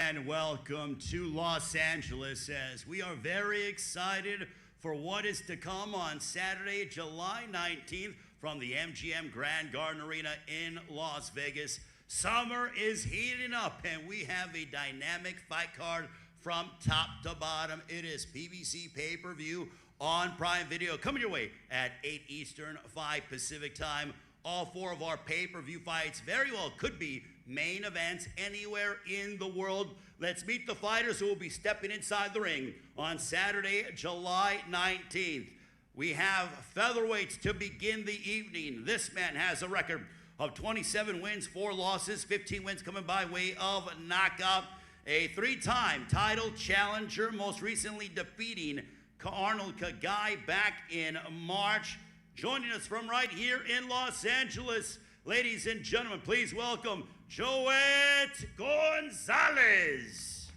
and welcome to Los Angeles as we are very excited for what is to come on Saturday, July 19th from the MGM Grand Garden Arena in Las Vegas. Summer is heating up and we have a dynamic fight card from top to bottom. It is PBC pay-per-view on Prime Video coming your way at 8 Eastern, 5 Pacific time. All four of our pay-per-view fights very well could be main events anywhere in the world. Let's meet the fighters who will be stepping inside the ring on Saturday, July 19th. We have featherweights to begin the evening. This man has a record of 27 wins, 4 losses, 15 wins coming by way of knockout. A 3-time title challenger, most recently defeating Arnold Kagai back in March. Joining us from right here in Los Angeles, ladies and gentlemen, please welcome Joet Gonzalez.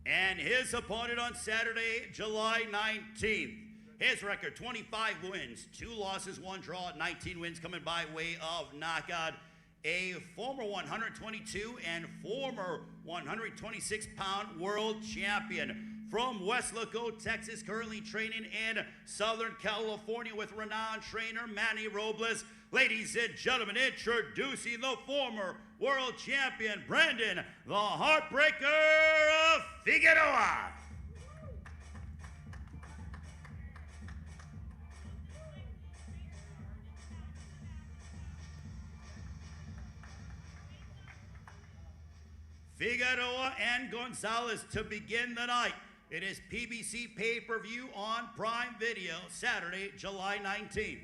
And his opponent on Saturday, July 19th. His record, 25 wins, 2 losses, 1 draw, 19 wins coming by way of knockout. A former 122 and former 126-pound world champion from Weslaco, Texas, currently training in Southern California with renowned trainer Manny Robles. Ladies and gentlemen, introducing the former world champion, Brandon, the Heartbreaker Figueroa. Figueroa and Gonzalez to begin the night. It is PBC pay-per-view on Prime Video, Saturday, July 19th.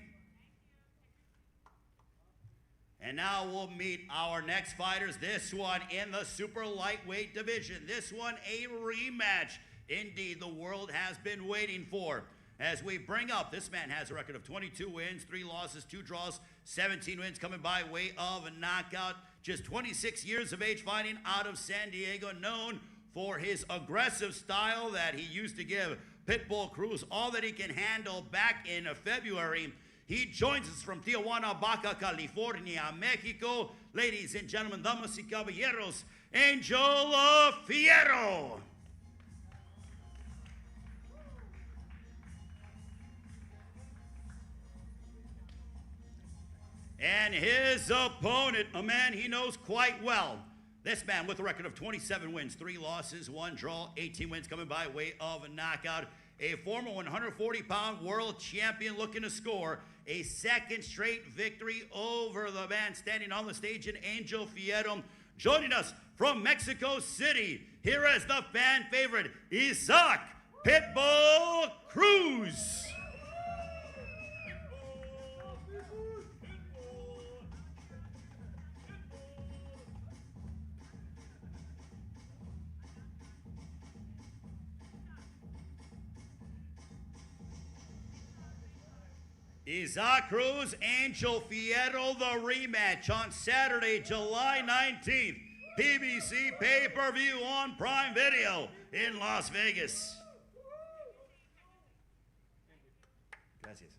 And now we'll meet our next fighters. This one in the super lightweight division. This one a rematch. Indeed, the world has been waiting for. As we bring up, this man has a record of 22 wins, 3 losses, 2 draws, 17 wins coming by way of a knockout. Just 26 years of age, fighting out of San Diego, known for his aggressive style that he used to give Pitbull Cruz all that he can handle back in February. He joins us from Tijuana, Baja California, Mexico. Ladies and gentlemen, damas y caballeros, Angel Fierro. And his opponent, a man he knows quite well. This man with a record of 27 wins, 3 losses, 1 draw, 18 wins coming by way of a knockout. A former 140-pound world champion looking to score a 2nd straight victory over the man standing on the stage in Angel Fierro. Joining us from Mexico City, here is the fan favorite, Isaac Pitbull Cruz. Isaac Cruz, Angel Fierro, the rematch on Saturday, July 19th. PBC pay-per-view on Prime Video in Las Vegas. Gracias.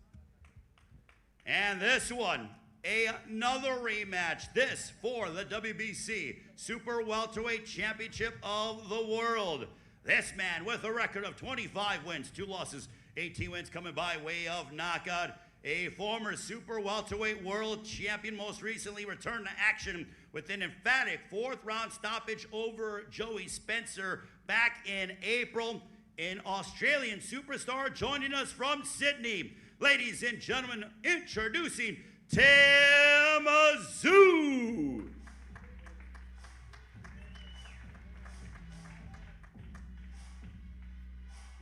And this one, another rematch. This for the WBC Super Welterweight Championship of the World. This man with a record of 25 wins, 2 losses, 18 wins coming by way of knockout. A former super welterweight world champion, most recently returned to action with an emphatic 4th-round stoppage over Joey Spencer back in April. An Australian superstar joining us from Sydney. Ladies and gentlemen, introducing Tszyu.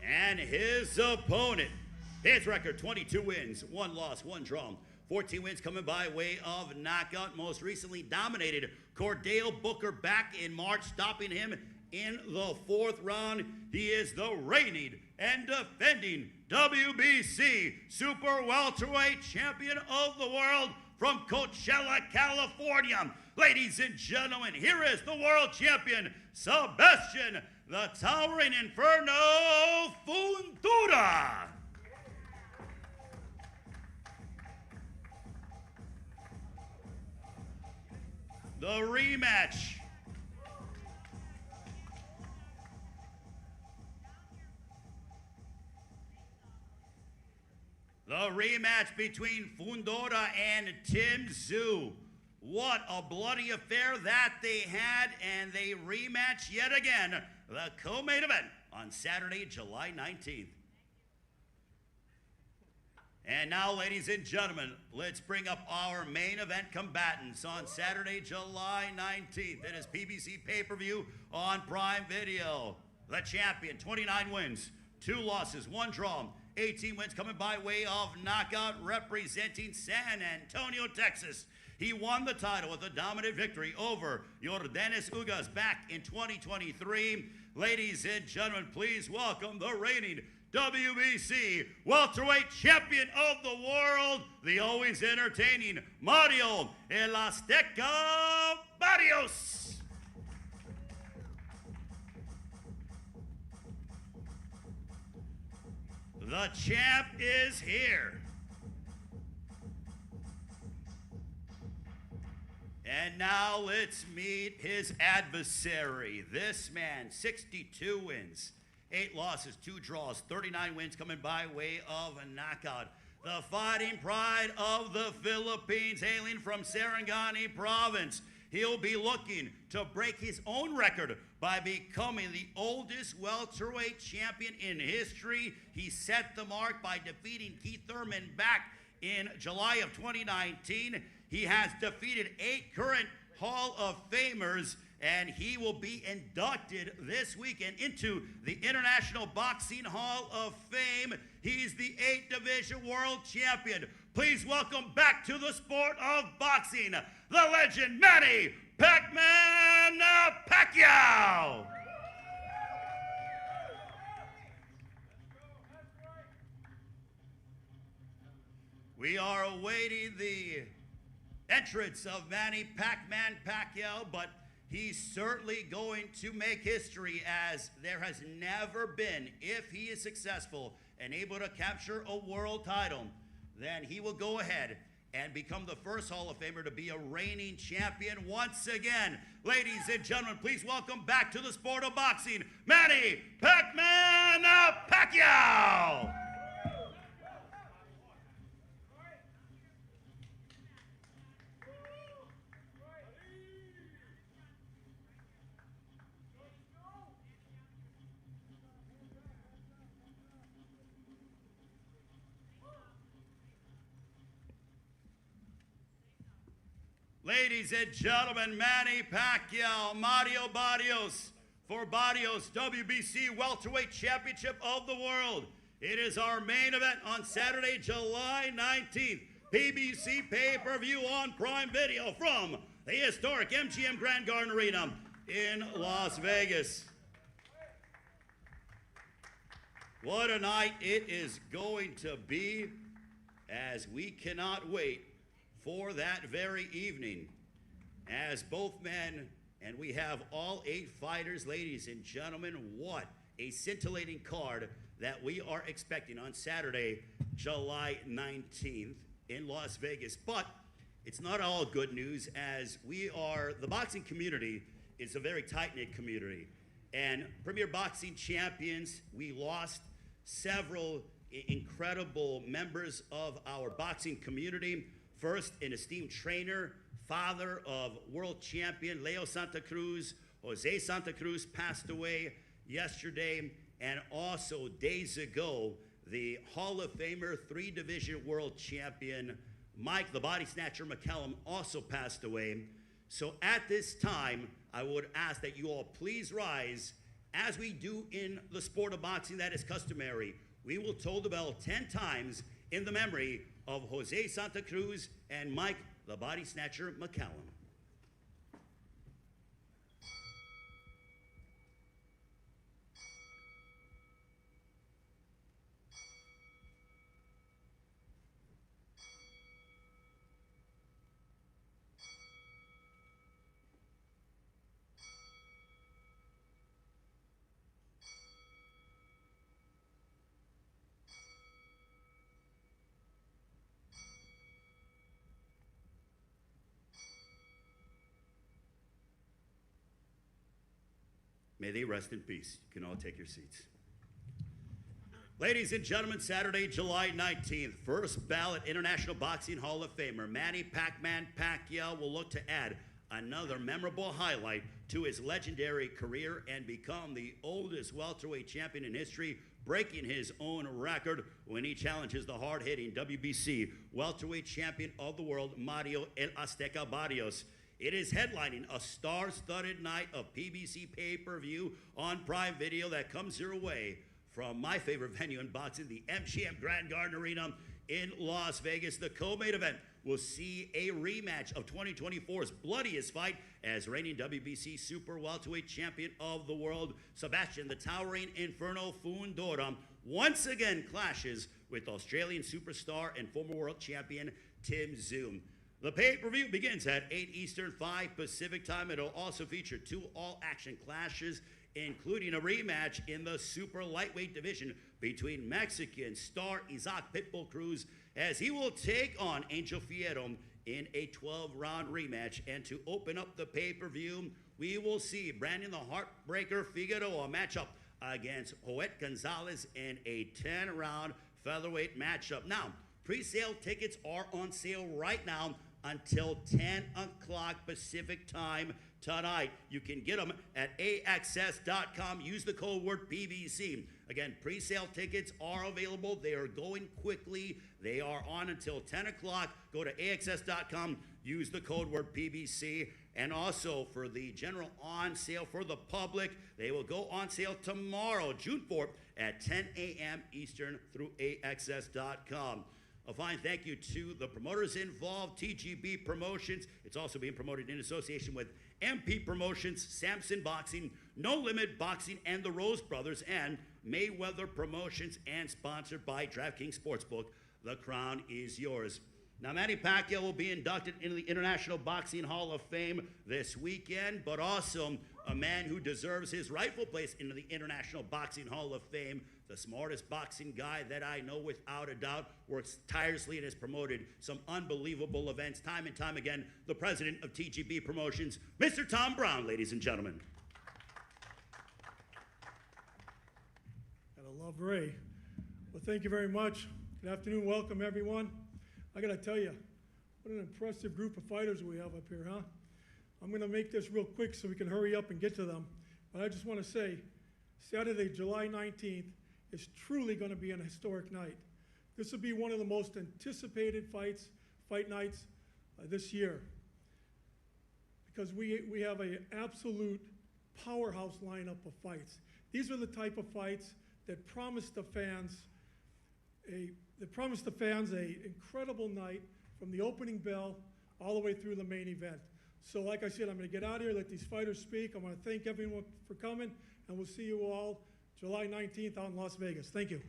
And his opponent. His record, 22 wins, 1 loss, 1 draw, 14 wins coming by way of knockout. Most recently dominated Cordell Booker back in March, stopping him in the 4th round. He is the reigning and defending WBC Super Welterweight Champion of the World from Coachella, California. Ladies and gentlemen, here is the world champion, Sebastian, the Towering Inferno Fundora. The rematch. The rematch between Fundora and Tszyu. What a bloody affair that they had, and they rematch yet again, the co-main event on Saturday, July 19th. And now, ladies and gentlemen, let's bring up our main event combatants on Saturday, July 19th. It is PBC pay-per-view on Prime Video. The champion, 29 wins, 2 losses, 1 draw, 18 wins coming by way of knockout, representing San Antonio, Texas. He won the title with a dominant victory over Yordenis Ugas back in 2023. Ladies and gentlemen, please welcome the reigning WBC welterweight champion of the world, the always entertaining Mario El Azteca Barrios. The champ is here. And now let's meet his adversary. This man, 62 wins, 8 losses, 2 draws, 39 wins coming by way of a knockout. The fighting pride of the Philippines, hailing from Sarangani province. He'll be looking to break his own record by becoming the oldest welterweight champion in history. He set the mark by defeating Keith Thurman back in July of 2019. He has defeated 8 current Hall of Famers, and he will be inducted this weekend into the International Boxing Hall of Fame. He's the 8-division world champion. Please welcome back to the sport of boxing, the legend Manny Paquiao. We are awaiting the entrance of Manny Paquiao, but he's certainly going to make history, as there has never been, if he is successful and able to capture a world title, then he will go ahead and become the first Hall of Famer to be a reigning champion once again. Ladies and gentlemen, please welcome back to the sport of boxing, Manny Paquiao. Ladies and gentlemen, Manny Paquiao, Mario Barrios, for Barrios WBC Welterweight Championship of the World. It is our main event on Saturday, July 19th. PBC pay-per-view on Prime Video from the historic MGM Grand Garden Arena in Las Vegas. What a night it is going to be, as we cannot wait for that very evening, as both men, and we have all 8 fighters. Ladies and gentlemen, what a scintillating card that we are expecting on Saturday, July 19th in Las Vegas. But it's not all good news, as the boxing community is a very tight-knit community. And Premier Boxing Champions, we lost several incredible members of our boxing community. First, an esteemed trainer, father of world champion Leo Santa Cruz, Jose Santa Cruz, passed away yesterday. And also, days ago, the Hall of Famer, 3-division world champion Mike the Body Snatcher McCallum also passed away. So at this time, I would ask that you all please rise, as we do in the sport of boxing that is customary. We will toll the bell 10 times in the memory of Jose Santa Cruz and Mike the Body Snatcher McCallum. May they rest in peace. You can all take your seats. Ladies and gentlemen, Saturday, July 19th, first ballot International Boxing Hall of Famer Manny Paquiao will look to add another memorable highlight to his legendary career and become the oldest welterweight champion in history, breaking his own record when he challenges the hard-hitting WBC welterweight champion of the world, Mario El Azteca Barrios. It is headlining a star-studded night of PBC pay-per-view on Prime Video that comes your way from my favorite venue in boxing, the MGM Grand Garden Arena in Las Vegas. The co-main event will see a rematch of 2024's bloodiest fight as reigning WBC super welterweight champion of the world, Sebastian the Towering Inferno Fundora, once again clashes with Australian superstar and former world champion Tszyu. The pay-per-view begins at 8 Eastern, 5 Pacific time. It'll also feature 2 all-action clashes, including a rematch in the super lightweight division between Mexican star Isaac Pitbull Cruz, as he will take on Angel Fierro in a 12-round rematch. And to open up the pay-per-view, we will see Brandon the Heartbreaker Figueroa match up against Joet Gonzalez in a 10-round featherweight matchup. Now, pre-sale tickets are on sale right now until 10 o'clock Pacific time tonight. You can get them at AXS.com. Use the code word PBC. Again, pre-sale tickets are available. They are going quickly. They are on until 10 o'clock. Go to AXS.com. Use the code word PBC. And also for the general on sale for the public, they will go on sale tomorrow, June 4th at 10 a.m. Eastern through AXS.com. A fine thank you to the promoters involved, TGB Promotions. It's also being promoted in association with MP Promotions, Samson Boxing, No Limit Boxing, and the Rose Brothers, and Mayweather Promotions, and sponsored by DraftKings Sportsbook. The crown is yours. Now, Manny Paquiao will be inducted into the International Boxing Hall of Fame this weekend, but also a man who deserves his rightful place into the International Boxing Hall of Fame, the smartest boxing guy that I know without a doubt, works tirelessly and has promoted some unbelievable events time and time again, the president of TGB Promotions, Mr. Tom Brown, ladies and gentlemen. Gotta love Ray. Well, thank you very much. Good afternoon, welcome everyone. I gotta tell you, what an impressive group of fighters we have up here, huh? I'm gonna make this real quick so we can hurry up and get to them. But I just wanna say, Saturday, July 19th is truly gonna be an historic night. This will be one of the most anticipated fight nights this year. Because we have an absolute powerhouse lineup of fights. These are the type of fights that promise the fans an incredible night from the opening bell all the way through the main event. So like I said, I'm gonna get out of here, let these fighters speak. I wanna thank everyone for coming, and we'll see you all July 19th out in Las Vegas. Thank you.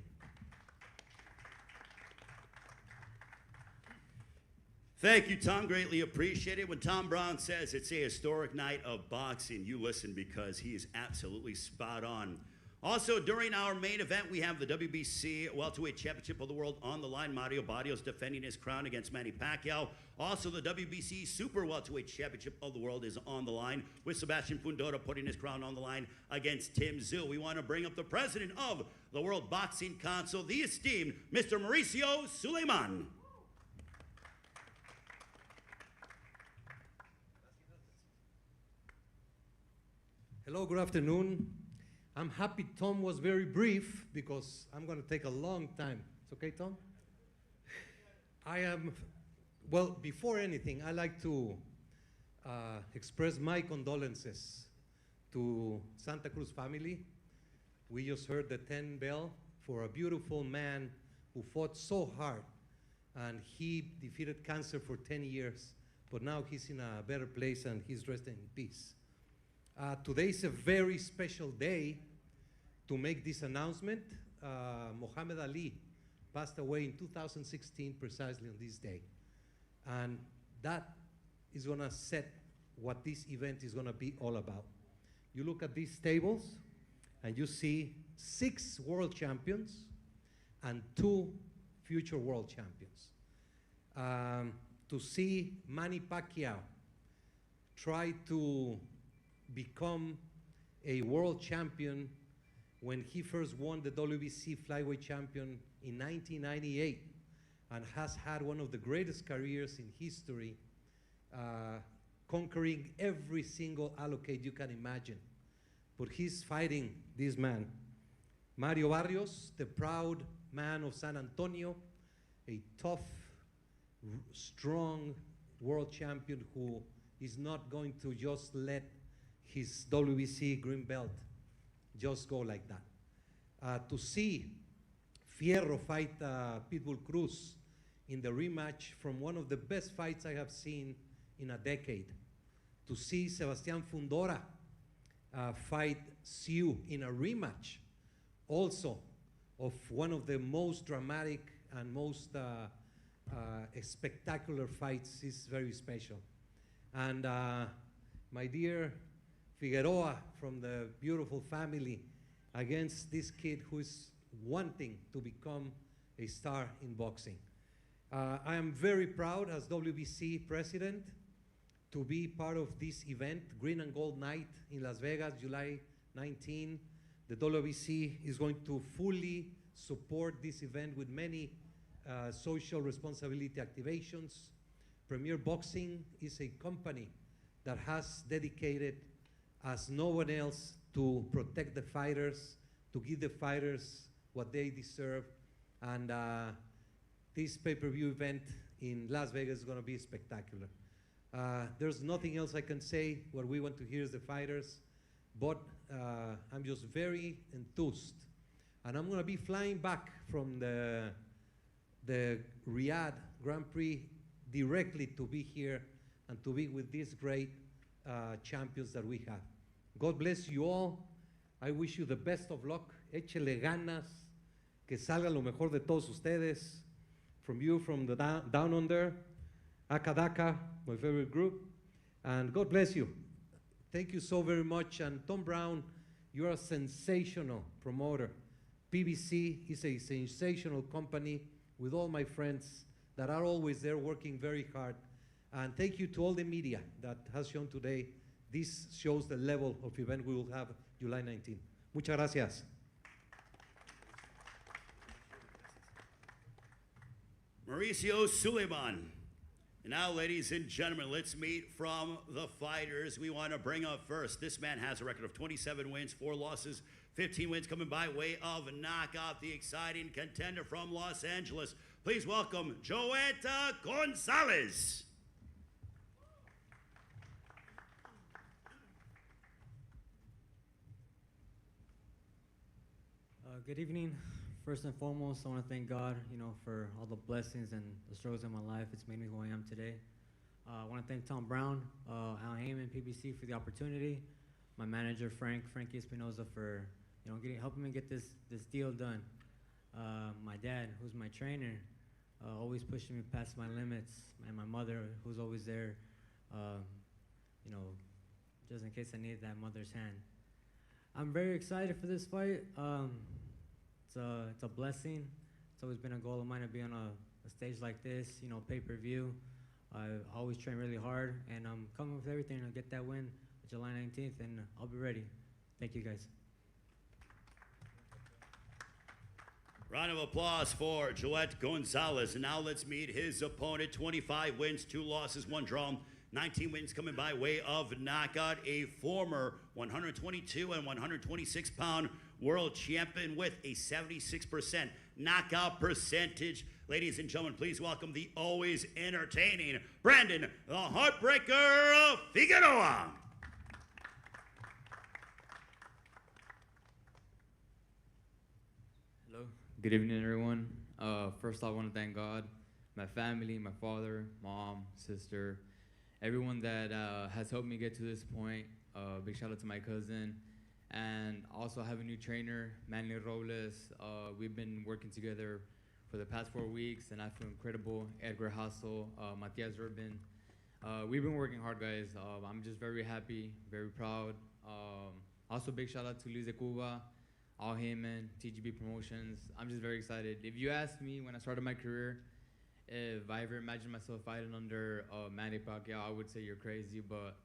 Thank you, Tom. Greatly appreciated. When Tom Brown says it's a historic night of boxing, you listen because he is absolutely spot on. Also, during our main event, we have the WBC Welterweight Championship of the World on the line. Mario Barrios defending his crown against Manny Paquiao. Also, the WBC Super Welterweight Championship of the World is on the line, with Sebastian Fundora putting his crown on the line against Tszyu. We want to bring up the president of the World Boxing Council, the esteemed Mr. Mauricio Suleiman. Hello, good afternoon. I'm happy Tom was very brief because I'm going to take a long time. It's okay, Tom? Well, before anything, I'd like to express my condolences to Santa Cruz family. We just heard the 10 bell for a beautiful man who fought so hard, and he defeated cancer for 10 years, but now he's in a better place and he's resting in peace. Today is a very special day to make this announcement. Muhammad Ali passed away in 2016 precisely on this day. And that is gonna set what this event is gonna be all about. You look at these tables and you see 6 world champions and 2 future world champions. To see Manny Paquiao try to become a world champion when he first won the WBC flyweight champion in 1998, and has had one of the greatest careers in history, conquering every single allocate you can imagine. But he's fighting this man, Mario Barrios, the proud man of San Antonio, a tough, strong world champion who is not going to just let his WBC green belt just go like that. To see Fierro fight Pitbull Cruz in the rematch from one of the best fights I have seen in a decade. To see Sebastián Fundora fight Tszyu in a rematch also of one of the most dramatic and most spectacular fights is very special. And my dear Figueroa from the beautiful family against this kid who is wanting to become a star in boxing. I am very proud as WBC president to be part of this event, Green and Gold Night in Las Vegas, July 19. The WBC is going to fully support this event with many social responsibility activations. Premier Boxing is a company that has dedicated as no one else to protect the fighters, to give the fighters what they deserve. And this pay-per-view event in Las Vegas is going to be spectacular. There's nothing else I can say. What we want to hear is the fighters, but I'm just very enthused. And I'm going to be flying back from the Riyadh Grand Prix directly to be here and to be with these great champions that we have. God bless you all. I wish you the best of luck. Échele ganas, que salga lo mejor de todos ustedes. From you, from the down under, Akadaka, my favorite group, and God bless you. Thank you so very much. And Tom Brown, you're a sensational promoter. PBC is a sensational company with all my friends that are always there working very hard. And thank you to all the media that has shown today. This shows the level of event we will have July 19. Muchas gracias. Mauricio Suleiman. And now, ladies and gentlemen, let's meet from the fighters. We want to bring up first. This man has a record of 27 wins, 4 losses, 15 wins coming by way of knockout. The exciting contender from Los Angeles. Please welcome Joeta Gonzalez. Good evening. First and foremost, I want to thank God, for all the blessings and the struggles in my life. It's made me who I am today. I want to thank Tom Brown, Al Heyman, PBC for the opportunity. My manager, Frankie Espinoza, for helping me get this deal done. My dad, who's my trainer, always pushing me past my limits, and my mother, who's always there, just in case I need that mother's hand. I'm very excited for this fight. It's a blessing. It's always been a goal of mine to be on a stage like this, pay-per-view. I always train really hard, and I'm coming with everything to get that win July 19th, and I'll be ready. Thank you, guys. Round of applause for Joeta Gonzalez. And now let's meet his opponent. 25 wins, 2 losses, 1 draw. 19 wins coming by way of knockout. A former 122 and 126-pound world champion with a 76% knockout percentage. Ladies and gentlemen, please welcome the always entertaining Brandon the Heartbreaker Figueroa. Hello. Good evening, everyone. First, I want to thank God, my family, my father, mom, sister, everyone that has helped me get to this point. Big shout out to my cousin. And also I have a new trainer, Manny Robles. We've been working together for the past 4 weeks, and I feel incredible. Edgar Hassel, Matias Urban. We've been working hard, guys. I'm just very happy, very proud. Also, big shout out to Luis de Cuba, Al Heyman, TGB Promotions. I'm just very excited. If you asked me when I started my career, if I ever imagined myself fighting under Manny Paquiao, I would say you're crazy, but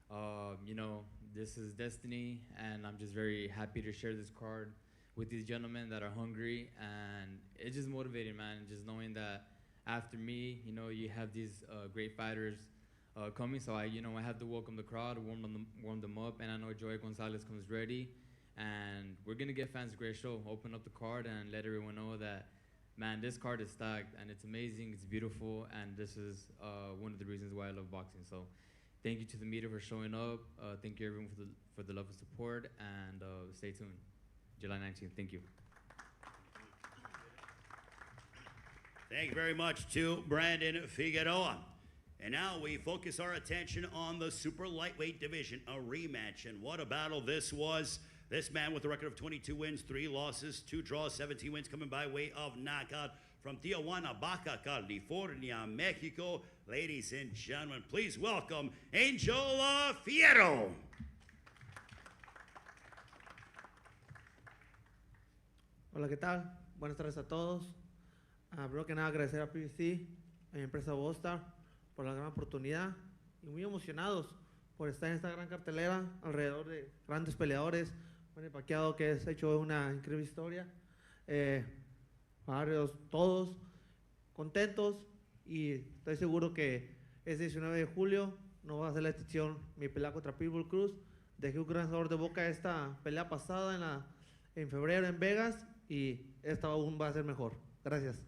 You know, this is destiny, and I'm just very happy to share this card with these gentlemen that are hungry, and it's just motivating, man. Just knowing that after me, you know, you have these great fighters coming. So I have to welcome the crowd, warm them up, and I know Joey Gonzalez comes ready, and we're gonna get fans a great show. Open up the card and let everyone know that, man, this card is stacked, and it's amazing, it's beautiful, and this is one of the reasons why I love boxing. So thank you to the media for showing up. Thank you everyone for the love and support, and stay tuned. July 19th. Thank you. Thank you very much to Brandon Figueroa. And now we focus our attention on the super lightweight division, a rematch. And what a battle this was. This man with a record of 22 wins, 3 losses, 2 draws, 17 wins, coming by way of knockout from Tijuana, Baja California, Mexico. Ladies and gentlemen, please welcome Angel Fierro. Hola, ¿qué tal? Buenas tardes a todos. Primero que nada, agradecer a PBC, a mi empresa Bostar, por la gran oportunidad y muy emocionados por estar en esta gran cartelera alrededor de grandes peleadores. Manny Paquiao, que ha hecho una increíble historia. Barrios, todos contentos, y estoy seguro que ese 19 de julio no va a ser la excepción. Mi pelea contra Pitbull Cruz. Dejé un gran sabor de boca esta pelea pasada en febrero en Vegas, y esta aún va a ser mejor. Gracias.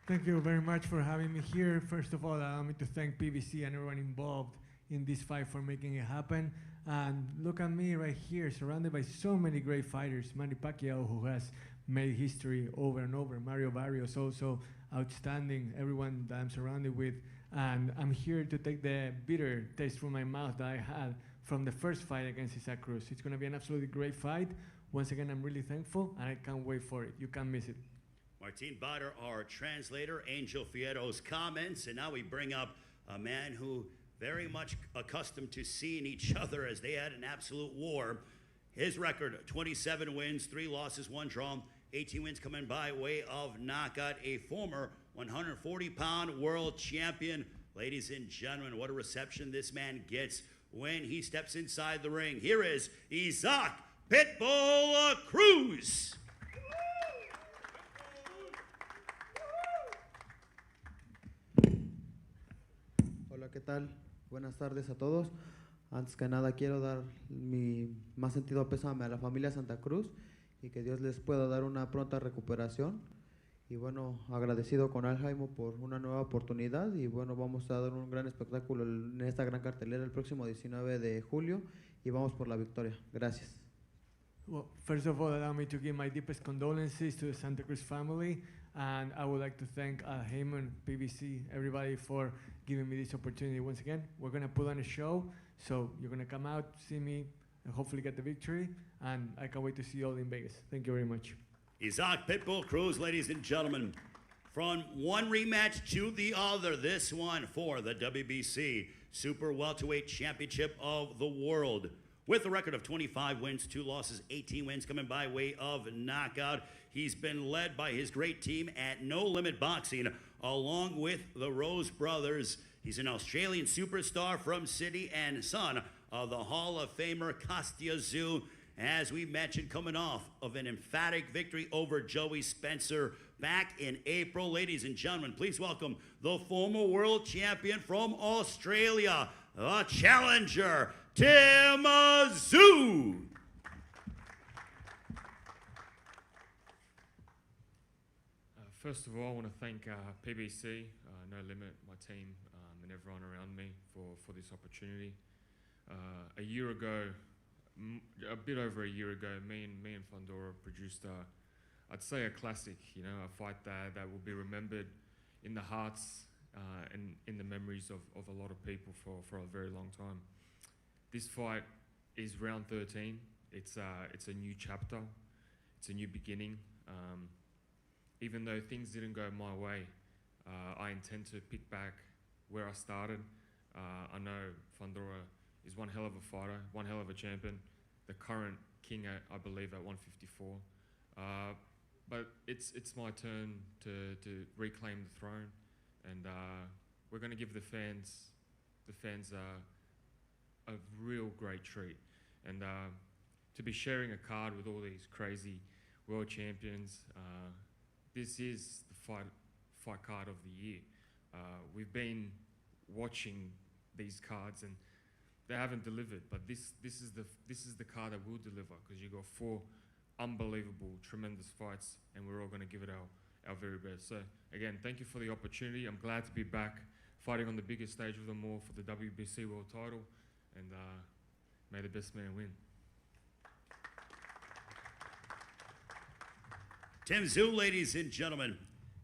Thank you very much for having me here. First of all, allow me to thank PBC and everyone involved in this fight for making it happen. And look at me right here, surrounded by so many great fighters. Manny Paquiao, who has made history over and over. Mario Barrios, also outstanding. Everyone that I'm surrounded with. And I'm here to take the bitter taste from my mouth that I had from the first fight against Tszyu Cruz. It's going to be an absolutely great fight. Once again, I'm really thankful, and I can't wait for it. You can't miss it. Martin Bader, our translator, Angel Fierro's comments, and now we bring up a man who very much accustomed to seeing each other as they had an absolute war. His record, 27 wins, 3 losses, 1 draw, 18 wins coming by way of knockout, a former 140-pound world champion. Ladies and gentlemen, what a reception this man gets when he steps inside the ring. Here is Isaac Pitbull Cruz. Hola, ¿qué tal? Buenas tardes a todos. Antes que nada quiero dar mi más sentido pésame a la familia Santa Cruz y que Dios les pueda dar una pronta recuperación. Y bueno, agradecido con Al Jaimo por una nueva oportunidad, y bueno, vamos a dar un gran espectáculo en esta gran cartelera el próximo 19 de julio y vamos por la victoria. Gracias. Well, first of all, allow me to give my deepest condolences to the Santa Cruz family, and I would like to thank Al Heyman, PBC, everybody for giving me this opportunity once again. We're going to put on a show, so you're going to come out, see me, and hopefully get the victory, and I can't wait to see you all in Vegas. Thank you very much. Isaac Pitbull Cruz, ladies and gentlemen. From one rematch to the other, this one for the WBC Super Welterweight Championship of the World. With a record of 25 wins, 2 losses, 18 wins coming by way of knockout. He's been led by his great team at No Limit Boxing, along with the Rose Brothers. He's an Australian superstar from Sydney and son of the Hall of Famer Tszyu, as we mentioned, coming off of an emphatic victory over Joey Spencer back in April. Ladies and gentlemen, please welcome the former world champion from Australia, the challenger, Tszyu. First of all, I want to thank PBC, No Limit, my team, and everyone around me for this opportunity. A year ago, a bit over a year ago, me and Fundora produced, I'd say a classic, you know, a fight that will be remembered in the hearts and in the memories of a lot of people for a very long time. This fight is round 13. It's a new chapter. It's a new beginning. Even though things didn't go my way, I intend to pick back where I started. I know Fundora is one hell of a fighter, one hell of a champion, the current king, I believe, at 154. But it's my turn to reclaim the throne, and we're going to give the fans a real great treat. And to be sharing a card with all these crazy world champions, this is the fight card of the year. We've been watching these cards and they haven't delivered, but this is the card that will deliver, because you got 4 unbelievable, tremendous fights, and we're all going to give it our very best. So again, thank you for the opportunity. I'm glad to be back fighting on the biggest stage of them all for the WBC world title, and may the best man win. Tszyu, ladies and gentlemen.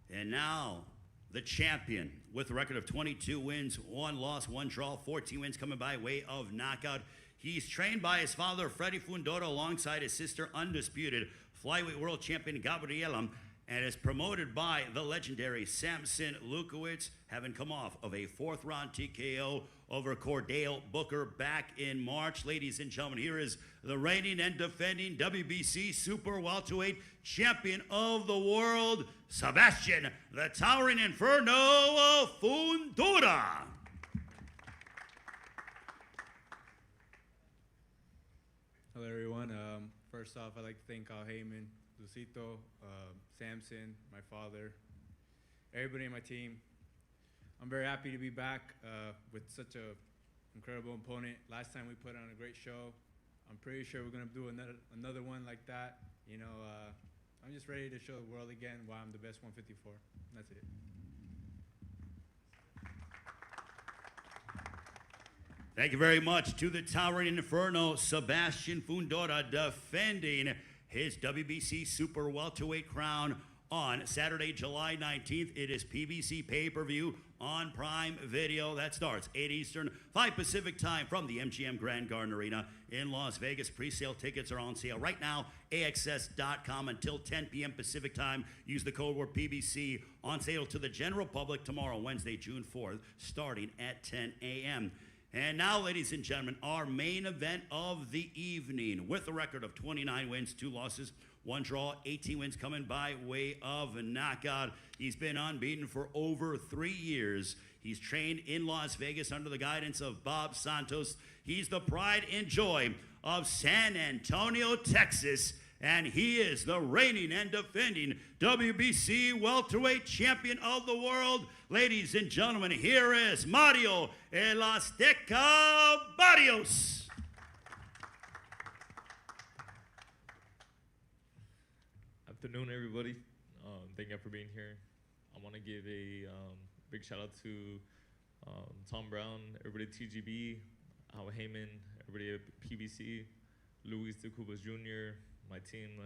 And now, the champion with a record of 22 wins, 1 loss, 1 draw, 14 wins coming by way of knockout. He's trained by his father, Freddy Fundora, alongside his sister, undisputed flyweight world champion Gabriela, and is promoted by the legendary Samson Lukowicz, having come off of a 4th-round TKO over Cordell Booker back in March. Ladies and gentlemen, here is the reigning and defending WBC Super Welterweight Champion of the World, Sebastian the Towering Inferno Fundora. Hello, everyone. First off, I'd like to thank Al Heyman, Lucito, Samson, my father, everybody in my team. I'm very happy to be back with such an incredible opponent. Last time we put on a great show. I'm pretty sure we're going to do another one like that. You know, I'm just ready to show the world again why I'm the best 154. That's it. Thank you very much to the Towering Inferno, Sebastian Fundora, defending his WBC Super Welterweight crown on Saturday, July 19th. It is PBC pay-per-view on Prime Video. That starts 8 Eastern, 5 Pacific time from the MGM Grand Garden Arena in Las Vegas. Pre-sale tickets are on sale right now, AXS.com, until 10 p.m. Pacific time. Use the code word PBC, on sale to the general public tomorrow, Wednesday, June 4th, starting at 10 a.m. And now, ladies and gentlemen, our main event of the evening, with a record of 29 wins, 2 losses, 1 draw, 18 wins coming by way of a knockout. He's been unbeaten for over 3 years. He's trained in Las Vegas under the guidance of Bob Santos. He's the pride and joy of San Antonio, Texas, and he is the reigning and defending WBC welterweight champion of the world. Ladies and gentlemen, here is Mario El Azteca Barrios. Afternoon, everybody. Thank you for being here. I want to give a big shout out to Tom Brown, everybody at TGB, Al Heyman, everybody at PBC, Luis de Cubas Jr., my team,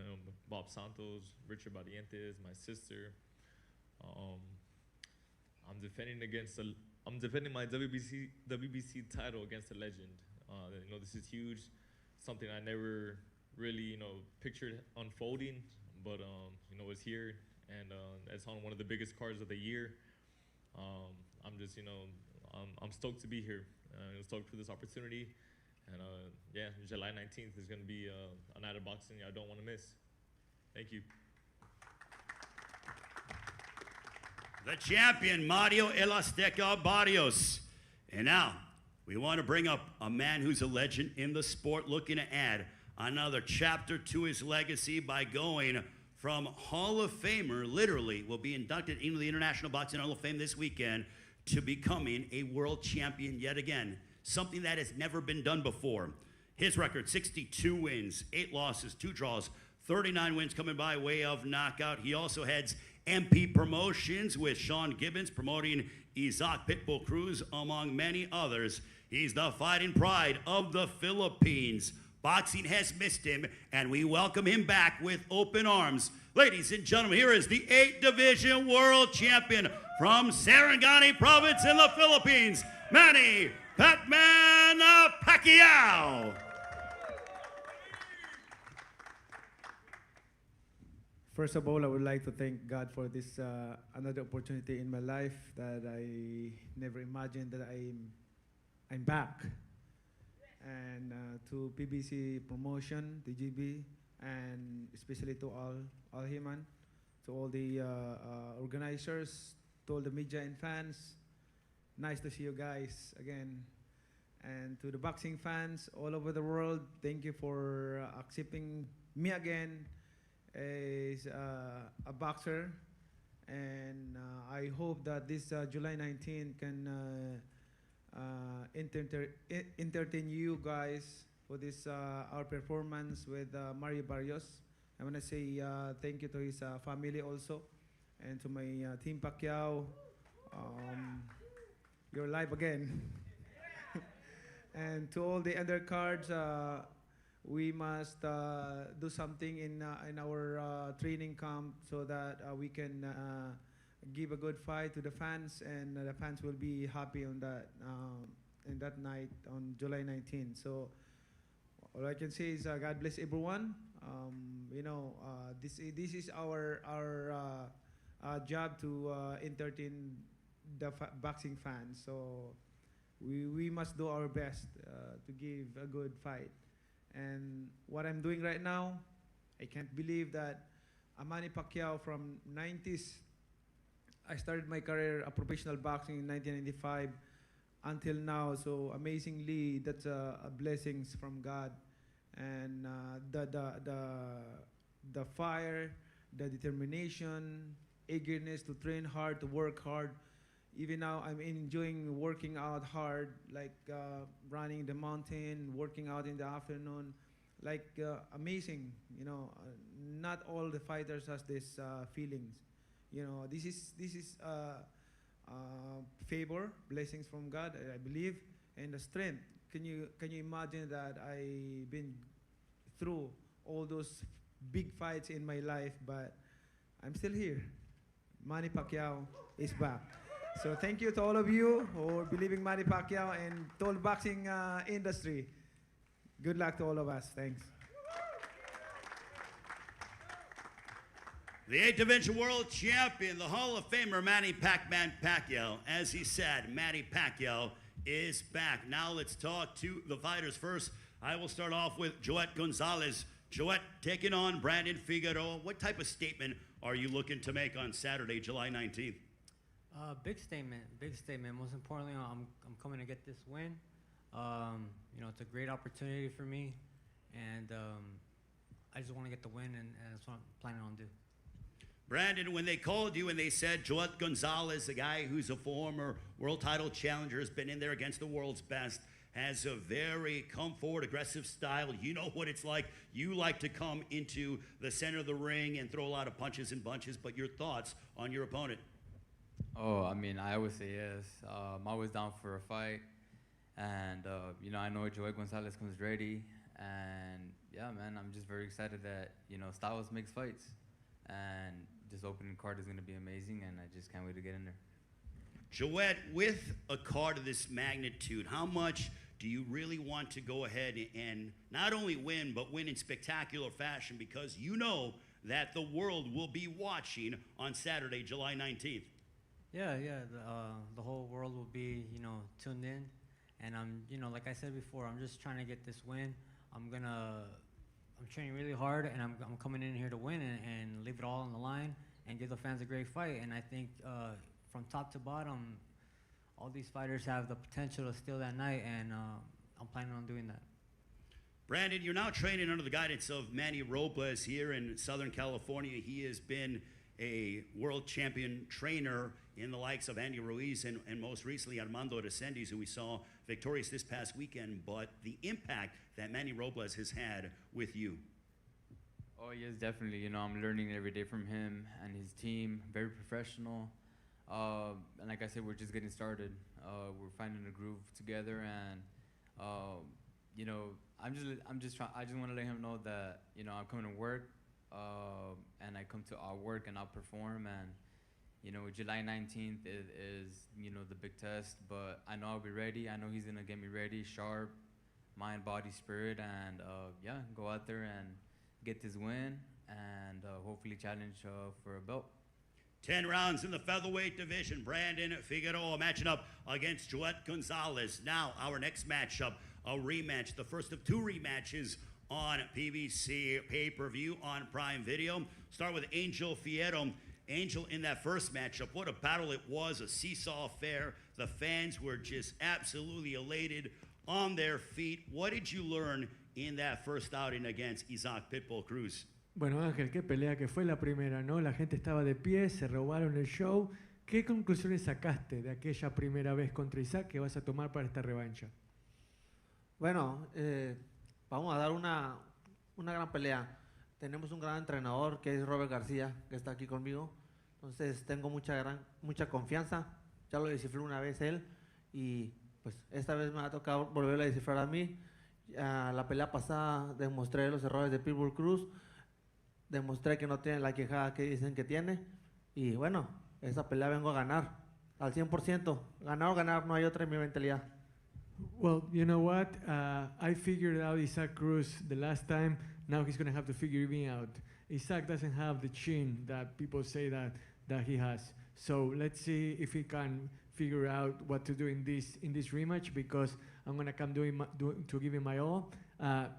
Bob Santos, Richard Barrientos, my sister. I'm defending my WBC title against a legend. You know, this is huge. Something I never really, pictured unfolding, but you know, it's here, and it's on one of the biggest cards of the year. I'm just, I'm stoked to be here. Stoked for this opportunity. And yeah, July 19th is going to be a night of boxing I don't want to miss. Thank you. The champion, Mario El Azteca Barrios. And now, we want to bring up a man who's a legend in the sport, looking to add another chapter to his legacy by going from Hall of Famer, literally will be inducted into the International Boxing Hall of Fame this weekend, to becoming a world champion yet again. Something that has never been done before. His record, 62 wins, 8 losses, 2 draws, 39 wins coming by way of knockout. He also heads MP Promotions with Sean Gibbons, promoting Isaac Pitbull Cruz, among many others. He's the fighting pride of the Philippines. Boxing has missed him, and we welcome him back with open arms. Ladies and gentlemen, here is the 8-division world champion from Sarangani Province in the Philippines, Manny Paquiao. First of all, I would like to thank God for this another opportunity in my life that I never imagined that I'm back. And to PBC Promotion, DGB, and especially to all Heman, to all the organizers, to all the media and fans. Nice to see you guys again. And to the boxing fans all over the world, thank you for accepting me again as a boxer. And I hope that this July 19th can entertain you guys for this our performance with Mario Barrios. I want to say thank you to his family also, and to my team Pacquiao. You're live again. And to all the undercards, we must do something in our training camp so that we can give a good fight to the fans, and the fans will be happy on that in that night on July 19th. So all I can say is God bless everyone. This is our job to entertain the boxing fans. So we must do our best to give a good fight. And what I'm doing right now, I can't believe that Manny Paquiao from 90s, I started my career of professional boxing in 1995 until now. So amazingly, that's a blessings from God. And the fire, the determination, eagerness to train hard, to work hard. Even now, I'm enjoying working out hard, like running the mountain, working out in the afternoon, like amazing. Not all the fighters has this feelings. This is favor, blessings from God, I believe, and the strength. Can you imagine that I've been through all those big fights in my life, but I'm still here. Manny Paquiao is back. So thank you to all of you for believing Manny Paquiao and to all boxing industry. Good luck to all of us. Thanks. The 8th Division World Champion, the Hall of Famer Manny Pac-Man Pacquiao. As he said, Manny Paquiao is back. Now let's talk to the fighters first. I will start off with Tszyu Gonzalez. Tszyu taking on Brandon Figueroa. What type of statement are you looking to make on Saturday, July 19th? Big statement, big statement. Most importantly, I'm coming to get this win. It's a great opportunity for me, and I just want to get the win, and that's what I'm planning on doing. Brandon, when they called you and they said Tszyu Gonzalez, a guy who's a former world title challenger, has been in there against the world's best, has a very come forward, aggressive style. You know what it's like. You like to come into the center of the ring and throw a lot of punches and bunches, but your thoughts on your opponent? Oh, I mean, I always say yes. I'm always down for a fight. And, I know Tszyu Gonzalez comes ready. And, yeah, man, I'm just very excited that, styles makes fights. And this opening card is going to be amazing, and I just can't wait to get in there. Tszyu, with a card of this magnitude, how much do you really want to go ahead and not only win, but win in spectacular fashion, because you know that the world will be watching on Saturday, July 19th? Yeah. The whole world will be, tuned in, and I'm like I said before, I'm just trying to get this win. I'm training really hard, and I'm coming in here to win and leave it all on the line and give the fans a great fight. And I think from top to bottom, all these fighters have the potential to steal that night, and I'm planning on doing that. Brandon, you're now training under the guidance of Manny Robles here in Southern California. He has been a world champion trainer in the likes of Andy Ruiz and most recently Armando Resendiz, who we saw victorious this past weekend. But the impact that Manny Robles has had with you. Oh, yes, definitely. I'm learning every day from him and his team. Very professional. And like I said, we're just getting started. We're finding a groove together, and I just want to let him know that I'm coming to work, and I come to outwork and outperform. And July 19th is the big test, but I know I'll be ready. I know he's gonna get me ready, sharp, mind, body, spirit, and go out there and get this win, and hopefully challenge for a belt. 10 rounds in the featherweight division. Brandon Figueroa matching up against Tszyu Gonzalez. Now, our next matchup, a rematch, the first of two rematches on PBC pay-per-view on Prime Video. Start with Angel Fierro. Angel, in that first matchup, what a battle it was, a seesaw affair. The fans were just absolutely elated on their feet. What did you learn in that first outing against Isaac Pitbull Cruz? Bueno, Ángel, qué pelea que fue la primera, ¿no? La gente estaba de pie, se robaron el show. ¿Qué conclusiones sacaste de aquella primera vez contra Isaac que vas a tomar para esta revancha? Bueno, vamos a dar una gran pelea. Tenemos un gran entrenador que es Robert García, que está aquí conmigo. Entonces tengo mucha confianza. Ya lo descifré una vez él y pues esta vez me ha tocado volverlo a descifrar a mí. La pelea pasada demostré los errores de Pitbull Cruz, demostré que no tiene la quejada que dicen que tiene y bueno, esa pelea vengo a ganar al 100%. Ganar o ganar, no hay otra en mi mentalidad. Well, you know what? I figured out Isaac Cruz the last time. Now he's going to have to figure me out. Isaac doesn't have the chin that people say that he has. So let's see if he can figure out what to do in this rematch, because I'm going to come to give him my all.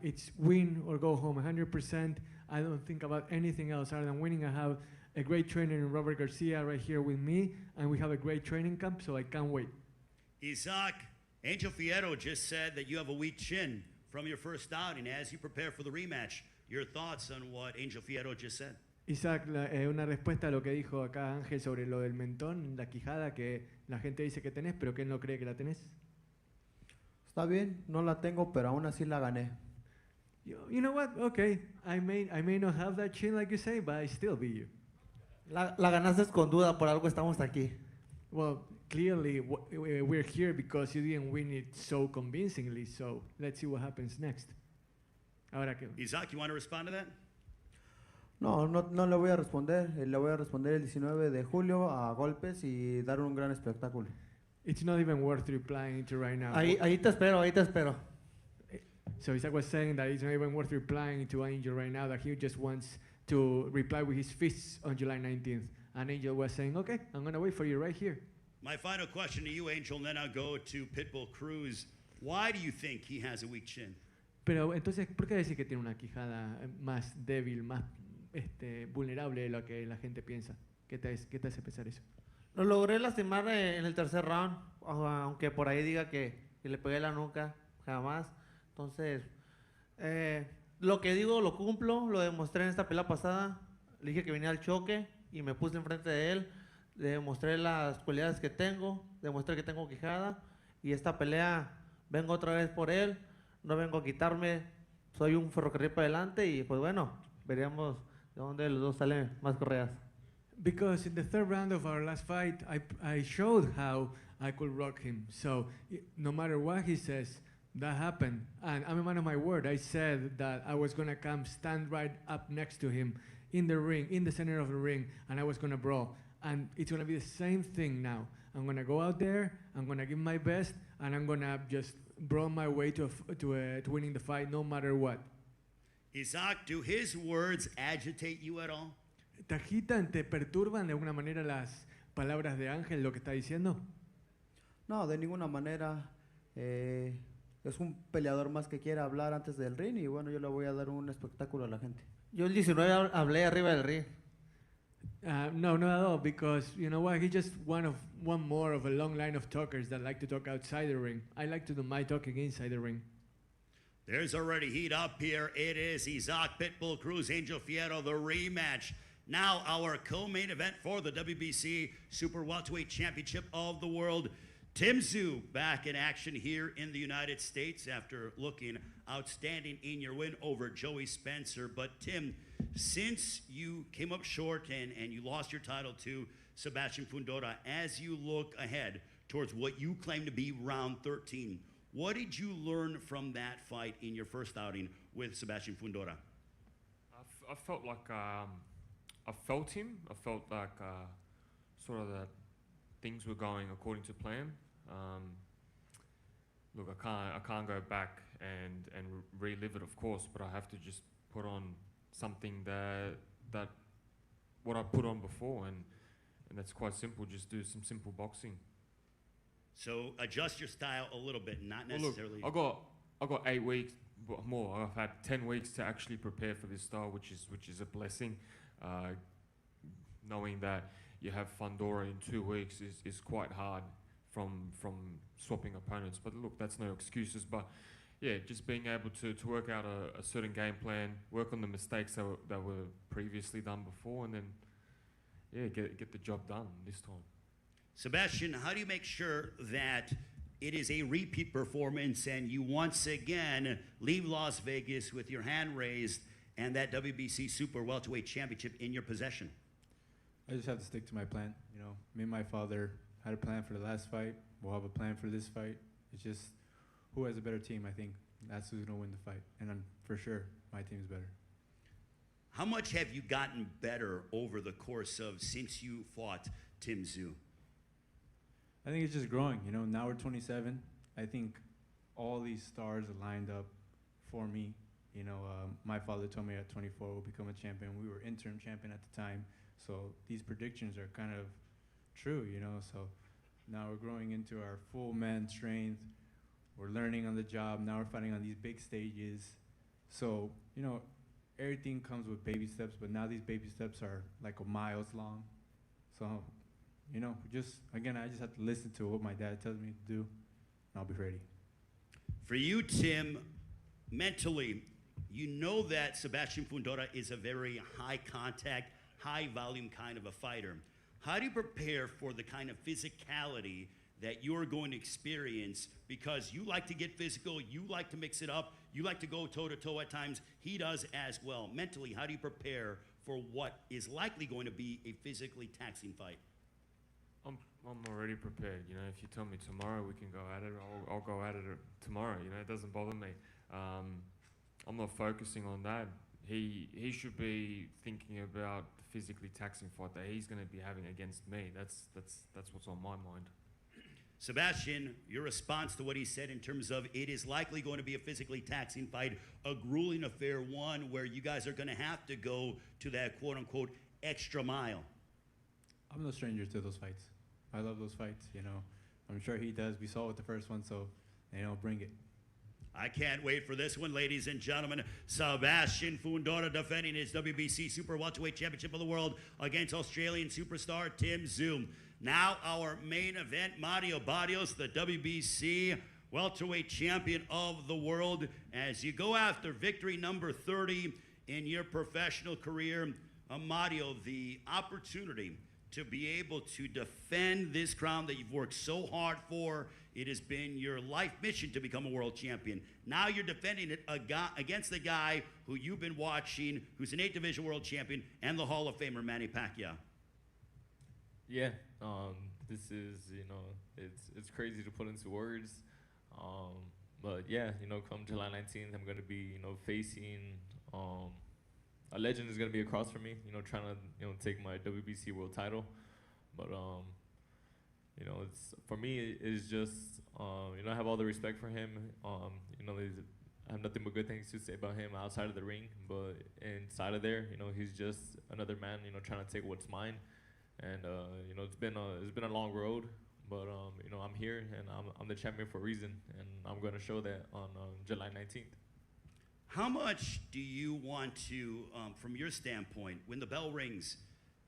It's win or go home 100%. I don't think about anything else other than winning. I have a great trainer in Robert Garcia right here with me, and we have a great training camp, so I can't wait. Isaac, Angel Fierro just said that you have a weak chin from your first outing as you prepare for the rematch. Your thoughts on what Angel Fierro just said? Isaac, una respuesta a lo que dijo acá Ángel sobre lo del mentón, la quijada que la gente dice que tenés, pero que él no cree que la tenés. Está bien, no la tengo, pero aún así la gané. You know what? Okay, I may not have that chin like you say, but I still beat you. La ganaste con duda, por algo estamos aquí. Well, clearly we're here because you didn't win it so convincingly, so let's see what happens next. Ahora que... Isaac, you want to respond to that? No le voy a responder. Le voy a responder el 19 de julio a golpes y dar un gran espectáculo. It's not even worth replying to right now. Ahí te espero. So Isaac was saying that it's not even worth replying to Angel right now, that he just wants to reply with his fists on July 19th. And Angel was saying, okay, I'm going to wait for you right here. My final question to you, Angel, and then I'll go to Pitbull Cruz. Why do you think he has a weak chin? Pero entonces, ¿por qué decir que tiene una quijada más débil, más vulnerable de lo que la gente piensa? ¿Qué te hace pensar eso? Lo logré lastimar en el tercer round, aunque por ahí diga que le pegué la nuca, jamás. Entonces, lo que digo lo cumplo, lo demostré en esta pelea pasada. Le dije que venía al choque y me puse enfrente de él. Le demostré las cualidades que tengo, demostré que tengo quijada y esta pelea vengo otra vez por él. No vengo a quitarme, soy un ferrocarril para adelante y pues bueno, veremos de dónde los dos salen más correas. Because in the third round of our last fight, I showed how I could rock him. So no matter what he says, that happened. And I'm a man of my word. I said that I was going to come stand right up next to him in the ring, in the center of the ring, and I was going to brawl. And it's going to be the same thing now. I'm going to go out there, I'm going to give my best, and I'm going to just brawl my way to winning the fight no matter what. Isaac, do his words agitate you at all? ¿Te agitan, te perturban de alguna manera las palabras de Ángel, lo que está diciendo? No, de ninguna manera. Es un peleador más que quiere hablar antes del ring y bueno, yo le voy a dar un espectáculo a la gente. Yo el 19 hablé arriba del ring. No, not at all, because you know what? He's just one more of a long line of talkers that like to talk outside the ring. I like to do my talking inside the ring. There's already heat up here. It is Isaac Pitbull Cruz, Angel Fierro, the rematch. Now our co-main event for the WBC Super Welterweight Championship of the World. Tszyu back in action here in the United States after looking outstanding in your win over Joey Spencer. But Tim, since you came up short and you lost your title to Sebastian Fundora, as you look ahead towards what you claim to be round 13, what did you learn from that fight in your first outing with Sebastian Fundora? I felt like I felt him. I felt like sort of that things were going according to plan. Look, I can't go back and relive it, of course, but I have to just put on something that what I put on before, and that's quite simple. Just do some simple boxing. So adjust your style a little bit, not necessarily. Well, look, I got 8 weeks, but more. I've had 10 weeks to actually prepare for this style, which is a blessing. Knowing that you have Fundora in 2 weeks is quite hard from swapping opponents. But look, that's no excuses. But yeah, just being able to work out a certain game plan, work on the mistakes that were previously done before, and then yeah, get the job done this time. Sebastian, how do you make sure that it is a repeat performance and you once again leave Las Vegas with your hand raised and that WBC Super Welterweight Championship in your possession? I just have to stick to my plan. You know, me and my father had a plan for the last fight. We'll have a plan for this fight. It's just who has a better team, I think. That's who's going to win the fight. And for sure, my team's better. How much have you gotten better over the course of since you fought Tszyu? I think it's just growing. You know, now we're 27. I think all these stars are lined up for me. You know, my father told me at 24 we'll become a champion. We were interim champion at the time. So these predictions are kind of true, you know. So now we're growing into our full man strength. We're learning on the job. Now we're fighting on these big stages. So, you know, everything comes with baby steps, but now these baby steps are like a miles long. So, you know, again, I just have to listen to what my dad tells me to do, and I'll be ready. For you, Tim, mentally, you know that Sebastian Fundora is a very high contact, high volume kind of a fighter. How do you prepare for the kind of physicality that you're going to experience, because you like to get physical, you like to mix it up, you like to go toe-to-toe at times, he does as well. Mentally, how do you prepare for what is likely going to be a physically taxing fight? I'm already prepared. You know, if you tell me tomorrow we can go at it, I'll go at it tomorrow. You know, it doesn't bother me. I'm not focusing on that. He should be thinking about the physically taxing fight that he's going to be having against me. That's what's on my mind. Sebastian, your response to what he said in terms of it is likely going to be a physically taxing fight, a grueling affair, one where you guys are going to have to go to that quote-unquote extra mile. I'm no stranger to those fights. I love those fights, you know. I'm sure he does. We saw it with the first one, so, you know, bring it. I can't wait for this one, ladies and gentlemen. Sebastian Fundora defending his WBC Super Welterweight Championship of the World against Australian superstar Tszyu. Now our main event, Mario Barrios, the WBC Welterweight Champion of the World. As you go after victory number 30 in your professional career, Mario, the opportunity to be able to defend this crown that you've worked so hard for. It has been your life mission to become a world champion. Now you're defending it against the guy who you've been watching, who's an 8th Division world champion, and the Hall of Famer, Manny Paquiao. Yeah, this is, you know, it's crazy to put into words. But yeah, you know, come July 19th, I'm going to be, you know, facing a legend is going to be across from me, you know, trying to, you know, take my WBC world title. But, you know, it's, for me, it's just, you know, I have all the respect for him. You know, I have nothing but good things to say about him outside of the ring, but inside of there, you know, he's just another man, you know, trying to take what's mine. And, you know, it's been a long road, but, you know, I'm here and I'm the champion for a reason, and I'm going to show that on July 19th. How much do you want to, from your standpoint, when the bell rings,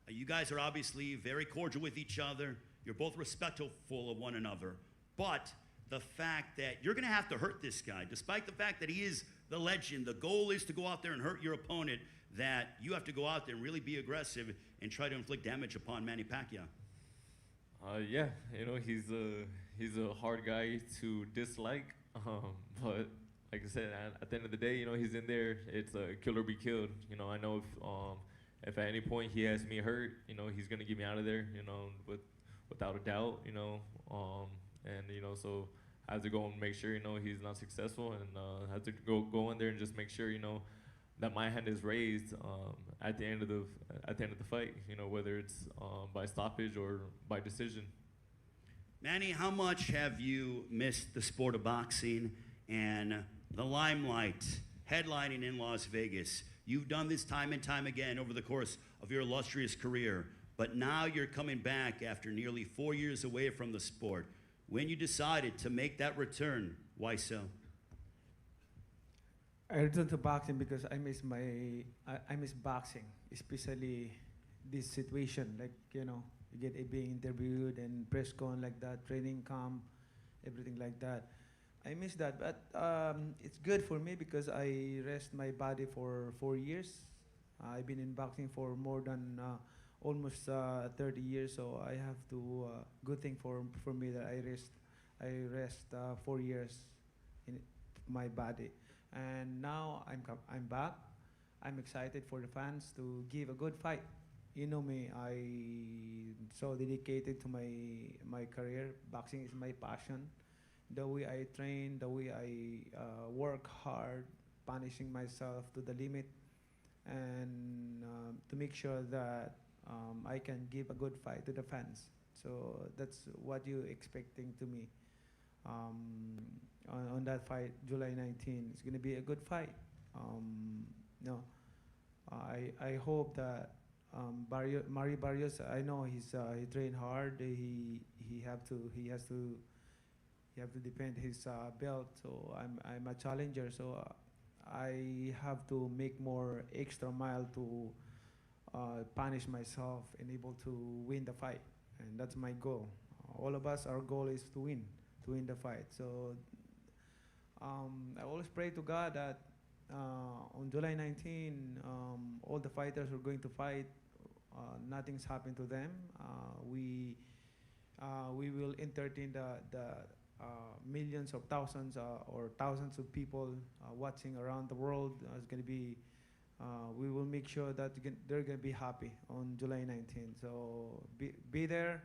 you guys are obviously very cordial with each other. You're both respectful of one another. But the fact that you're going to have to hurt this guy, despite the fact that he is the legend, the goal is to go out there and hurt your opponent, that you have to go out there and really be aggressive and try to inflict damage upon Manny Paquiao. Yeah, you know, he's a hard guy to dislike, but like I said, at the end of the day, you know, he's in there. It's a kill or be killed. You know, I know if at any point he has me hurt, you know, he's gonna get me out of there. You know, without a doubt. You know, and you know, so I have to go and make sure, you know, he's not successful, and I have to go in there and just make sure, you know, that my hand is raised at the end of the fight. You know, whether it's by stoppage or by decision. Manny, how much have you missed the sport of boxing and the limelight, headlining in Las Vegas? You've done this time and time again over the course of your illustrious career, but now you're coming back after nearly 4 years away from the sport. When you decided to make that return, why so? I returned to boxing because I miss boxing, especially this situation. Like, you know, being interviewed and press con like that, training camp, everything like that. I miss that, but it's good for me because I rest my body for 4 years. I've been in boxing for more than almost 30 years, so I have to good thing for me that I rest 4 years in my body, and now I'm back. I'm excited for the fans to give a good fight. You know me, I so dedicated to my career. Boxing is my passion. The way I train, the way I work hard, punishing myself to the limit, and to make sure that I can give a good fight to the fans. So that's what you expecting to me on that fight, July 19. It's gonna be a good fight. No, I hope that Mario Barrios. I know he trained hard. He have to defend his belt. So I'm a challenger. So I have to make more extra mile to punish myself and able to win the fight. And that's my goal. All of us, our goal is to win the fight. So I always pray to God that on July 19, all the fighters are going to fight. Nothing's happened to them. We will entertain the millions of thousands or thousands of people watching around the world. It's going to be. We will make sure that they're going to be happy on July 19th. So be there.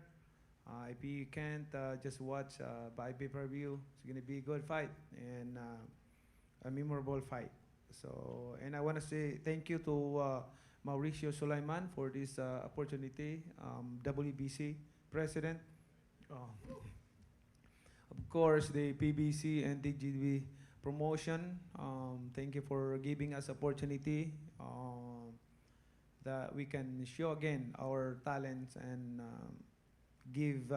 If you can't, just watch by pay-per-view. It's going to be a good fight and a memorable fight. So, and I want to say thank you to Mauricio Sulaiman for this opportunity, WBC president. Of course, the PBC and DGB promotion. Thank you for giving us opportunity that we can show again our talents and give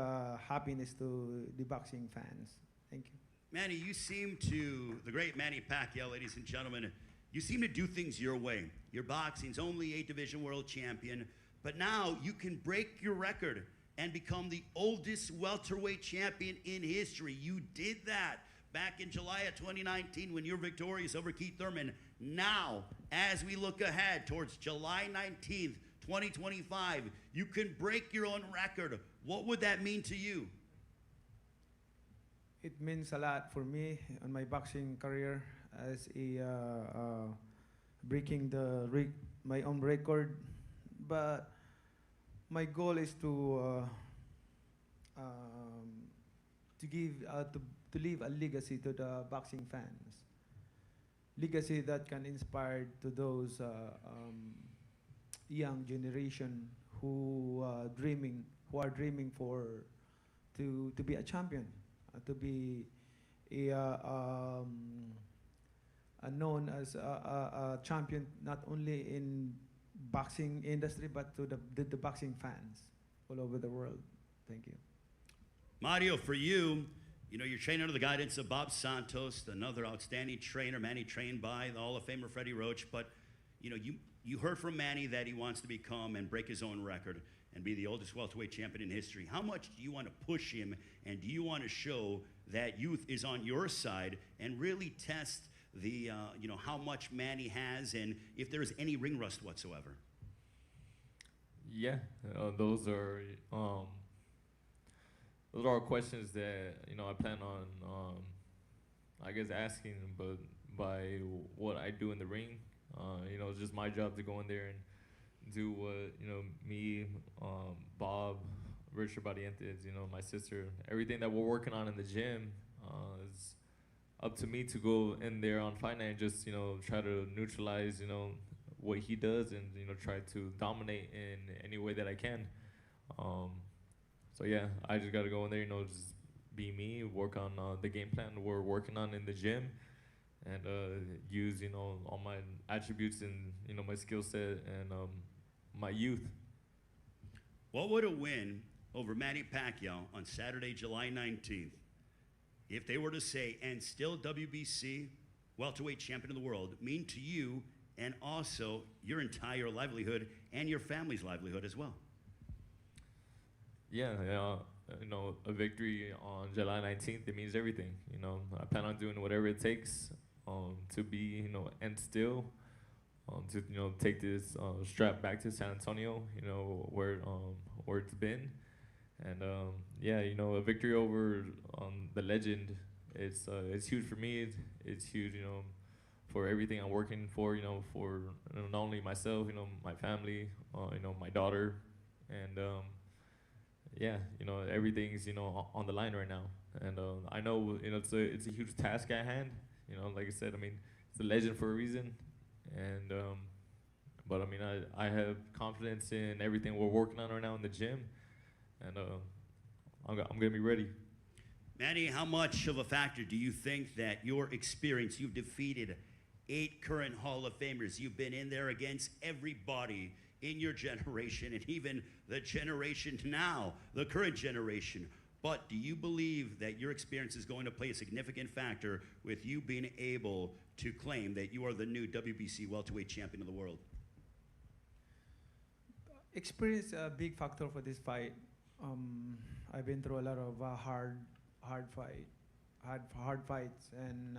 happiness to the boxing fans. Thank you. Manny, you seem to, the great Manny Paquiao, ladies and gentlemen, you seem to do things your way. Your boxing's only 8-division world champion, but now you can break your record and become the oldest welterweight champion in history. You did that back in July of 2019 when you were victorious over Keith Thurman. Now, as we look ahead towards July 19th, 2025, you can break your own record. What would that mean to you? It means a lot for me on my boxing career as breaking my own record. But my goal is to leave a legacy to the boxing fans. Legacy that can inspire to those young generation who are dreaming to be a champion, to be known as a champion not only in boxing industry but to the boxing fans all over the world. Thank you. Mario, for you, you know, you're trained under the guidance of Bob Santos, another outstanding trainer. Manny trained by the Hall of Famer Freddie Roach, but you know, you heard from Manny that he wants to become and break his own record and be the oldest welterweight champion in history. How much do you want to push him, and do you want to show that youth is on your side and really test the, you know, how much Manny has and if there is any ring rust whatsoever? Yeah, those are questions that, you know, I plan on, I guess, asking, but by what I do in the ring, you know, it's just my job to go in there and do what, you know, me, Bob, Richard Barrientos, you know, my sister, everything that we're working on in the gym is up to me to go in there on fight night and just, you know, try to neutralize, you know, what he does and, you know, try to dominate in any way that I can. So yeah, I just gotta go in there, you know, just be me, work on the game plan we're working on in the gym, and use, you know, all my attributes and, you know, my skill set and my youth. What would a win over Manny Paquiao on Saturday, July 19th, if they were to say, and still WBC welterweight champion of the world, mean to you and also your entire livelihood and your family's livelihood as well? A victory on July 19th, it means everything. I plan on doing whatever it takes to be, and still to, take this strap back to San Antonio, where it's been. And a victory over the legend, it's huge for me. It's huge, for everything I'm working for, for not only myself, my family, my daughter, and everything's on the line right now. And I know it's a huge task at hand. Like I said, I mean, it's a legend for a reason, and but I mean, I have confidence in everything we're working on right now in the gym, and I'm gonna be ready. Manny, how much of a factor do you think that your experience, you've defeated 8 current Hall of Famers, you've been in there against everybody in your generation and even the generation now, the current generation. But do you believe that your experience is going to play a significant factor with you being able to claim that you are the new WBC welterweight champion of the world? Experience a big factor for this fight. I've been through a lot of hard fights, and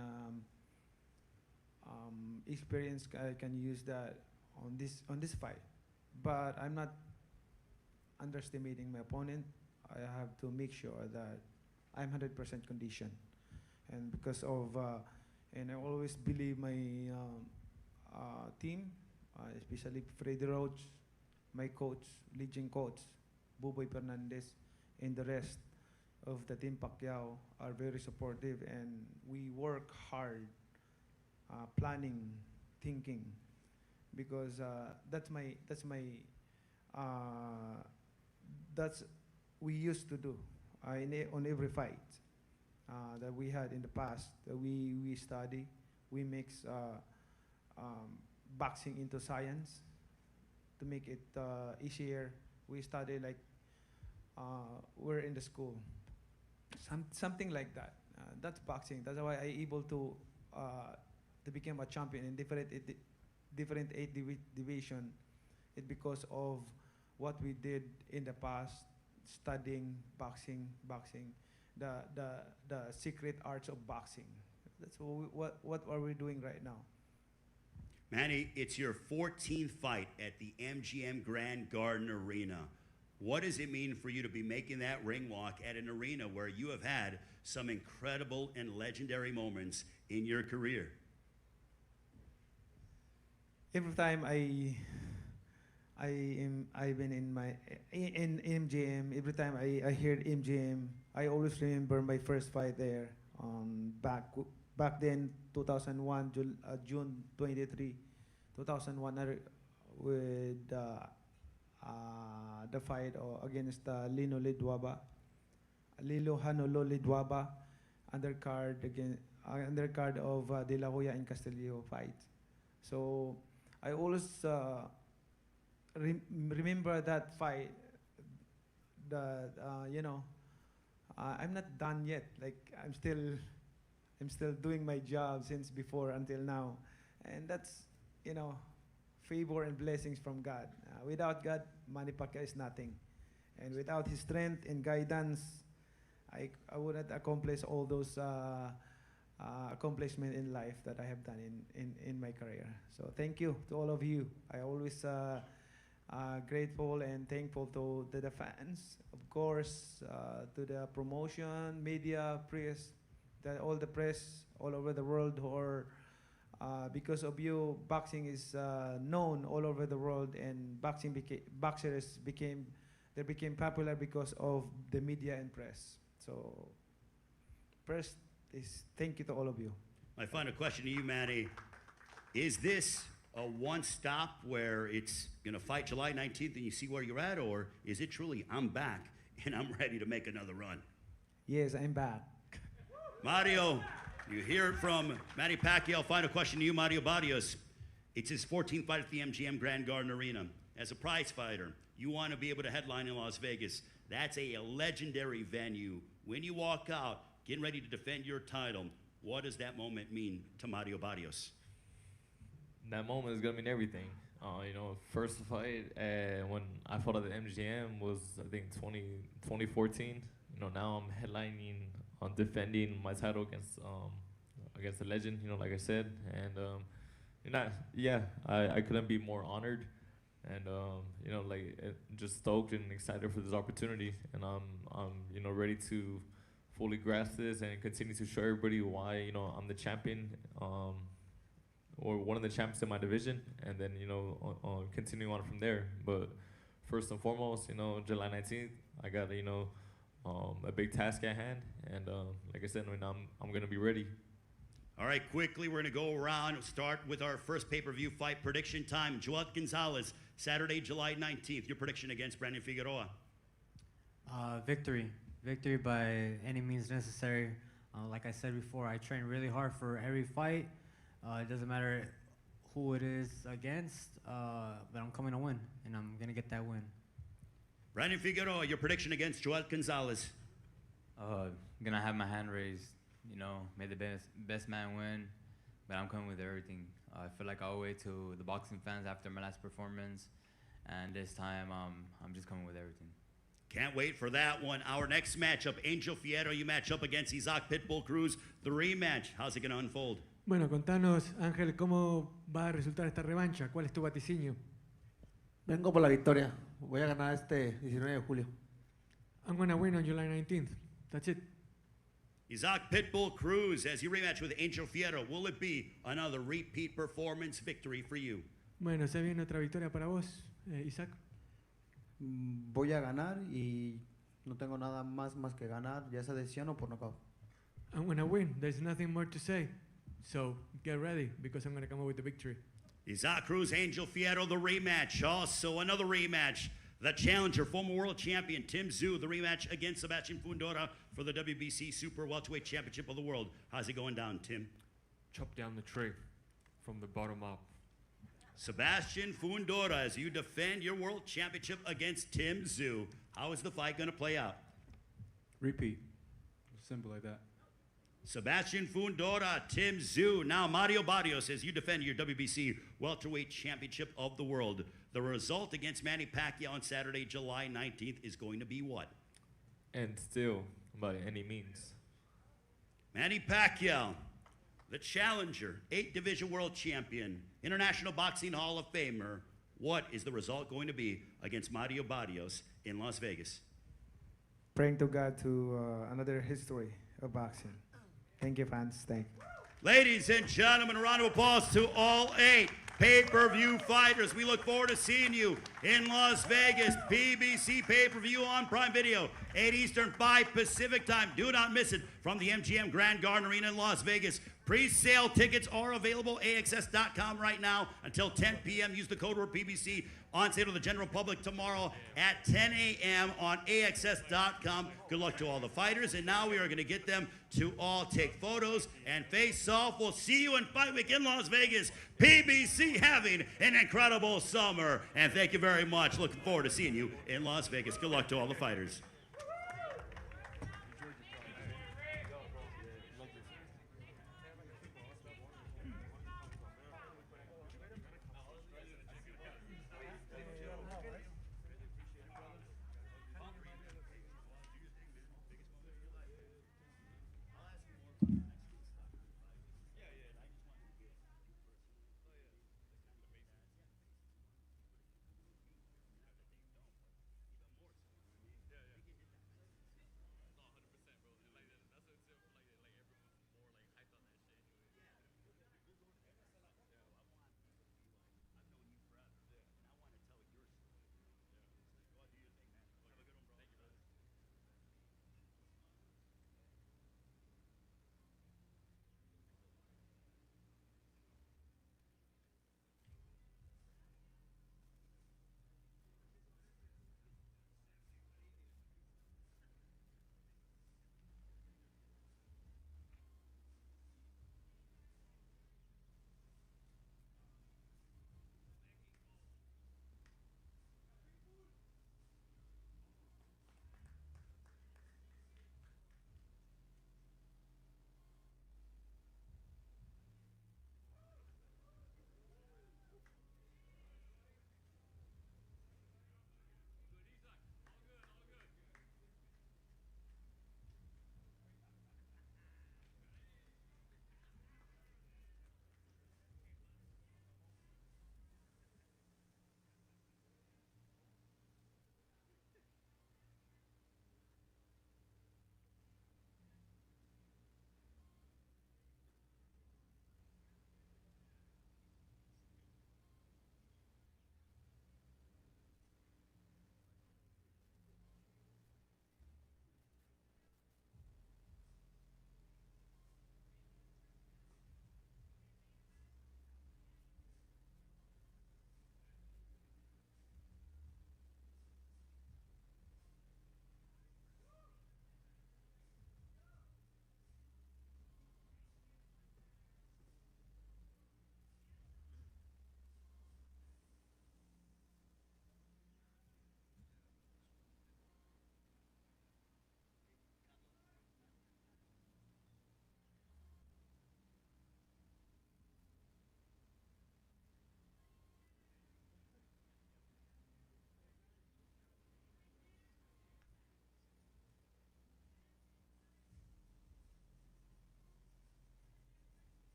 experience I can use that on this fight. But I'm not underestimating my opponent. I have to make sure that I'm 100% conditioned, and because of and I always believe my team, especially Freddy Roach, my coach, Legion coach, Buboy Fernandez, and the rest of the team Pacquiao are very supportive, and we work hard, planning, thinking, because that's we used to do on every fight that we had in the past. We study, we mix boxing into science to make it easier. We study like we're in the school, something like that. That's boxing. That's why I able to become a champion in different division. It's because of what we did in the past, studying boxing, the secret arts of boxing. That's what are we doing right now. Manny, it's your 14th fight at the MGM Grand Garden Arena. What does it mean for you to be making that ring walk at an arena where you have had some incredible and legendary moments in your career? Every time I've been in MGM. Every time I hear MGM, I always remember my first fight there. Back then, 2001, June 23, 2001, with the fight against Lino Hanolo Lidwaba, undercard of De La Hoya and Castillo fight. So I always remember that fight. That I'm not done yet. Like I'm still doing my job since before until now, and that's favor and blessings from God. Without God, Manny Paquiao is nothing, and without His strength and guidance, I wouldn't accomplish all those accomplishments in life that I have done in my career. So thank you to all of you. I always grateful and thankful to the fans, of course, to the promotion, media, press, all the press all over the world who are, because of you, boxing is known all over the world, and boxers became popular because of the media and press. So first is thank you to all of you. My final question to you, Manny, is this a one stop where it's gonna fight July 19th and you see where you're at, or is it truly I'm back and I'm ready to make another run? Yes, I'm back. Mario, you hear it from Manny Paquiao. Final question to you, Mario Barrios. It's his 14th fight at the MGM Grand Garden Arena. As a prize fighter, you want to be able to headline in Las Vegas. That's a legendary venue. When you walk out, getting ready to defend your title, what does that moment mean to Mario Barrios? That moment is gonna mean everything. First fight when I fought at the MGM was I think 2014. Now I'm headlining on defending my title against the legend. Like I said, and I couldn't be more honored, and just stoked and excited for this opportunity, and I'm ready to fully grasp this and continue to show everybody why I'm the champion. Or one of the champions in my division, and then continue on from there. But first and foremost, July 19th, I got a big task at hand, and like I said, I'm gonna be ready. All right, quickly, we're gonna go around. Start with our first pay-per-view fight prediction time. Tszyu Gonzalez, Saturday, July 19th. Your prediction against Brandon Figueroa? Victory by any means necessary. Like I said before, I train really hard for every fight. It doesn't matter who it is against, but I'm coming to win, and I'm going to get that win. Brandon Figueroa, your prediction against Tszyu Gonzalez? Going to have my hand raised. May the best man win, but I'm coming with everything. I feel like I owe it to the boxing fans after my last performance, and this time I'm just coming with everything. Can't wait for that one. Our next matchup, Angel Fierro, you match up against Isaac Pitbull Cruz, the rematch. How's it going to unfold? Bueno, contanos, Ángel, ¿cómo va a resultar esta revancha? ¿Cuál es tu vaticinio? Vengo por la victoria. Voy a ganar este 19 de julio. I'm going to win on July 19th. That's it. Isaac Pitbull Cruz, as you rematch with Angel Fierro, will it be another repeat performance victory for you? Bueno, ¿se viene otra victoria para vos, Isaac? Voy a ganar y no tengo nada más que ganar, ya sea decisión o por nocaut. I'm going to win. There's nothing more to say. So get ready, because I'm going to come up with the victory. Isaac Cruz, Angel Fierro, the rematch. Also another rematch. The challenger, former world champion Tszyu, the rematch against Sebastian Fundora for the WBC Super Welterweight Championship of the World. How's it going down, Tim? Chop down the tree from the bottom up. Sebastian Fundora, as you defend your world championship against Tszyu. How is the fight going to play out? Repeat. Simple like that. Sebastian Fundora, Tszyu. Now Mario Barrios, as you defend your WBC Welterweight Championship of the World. The result against Manny Paquiao on Saturday, July 19th is going to be what? And still, by any means. Manny Paquiao, the challenger, 8-division world champion, International Boxing Hall of Famer. What is the result going to be against Mario Barrios in Las Vegas? Praying to God to another history of boxing. Thank you, fans. Thank you. Ladies and gentlemen, a round of applause to all 8 pay-per-view fighters. We look forward to seeing you in Las Vegas. PBC pay-per-view on Prime Video, 8 Eastern, 5 Pacific time. Do not miss it from the MGM Grand Garden Arena in Las Vegas. Pre-sale tickets are available, AXS.com right now until 10 p.m. Use the code word PBC on sale to the general public tomorrow at 10 a.m. on AXS.com. Good luck to all the fighters. And now we are going to get them to all take photos and face off. We'll see you in Fight Week in Las Vegas. PBC having an incredible summer. And thank you very much. Looking forward to seeing you in Las Vegas. Good luck to all the fighters.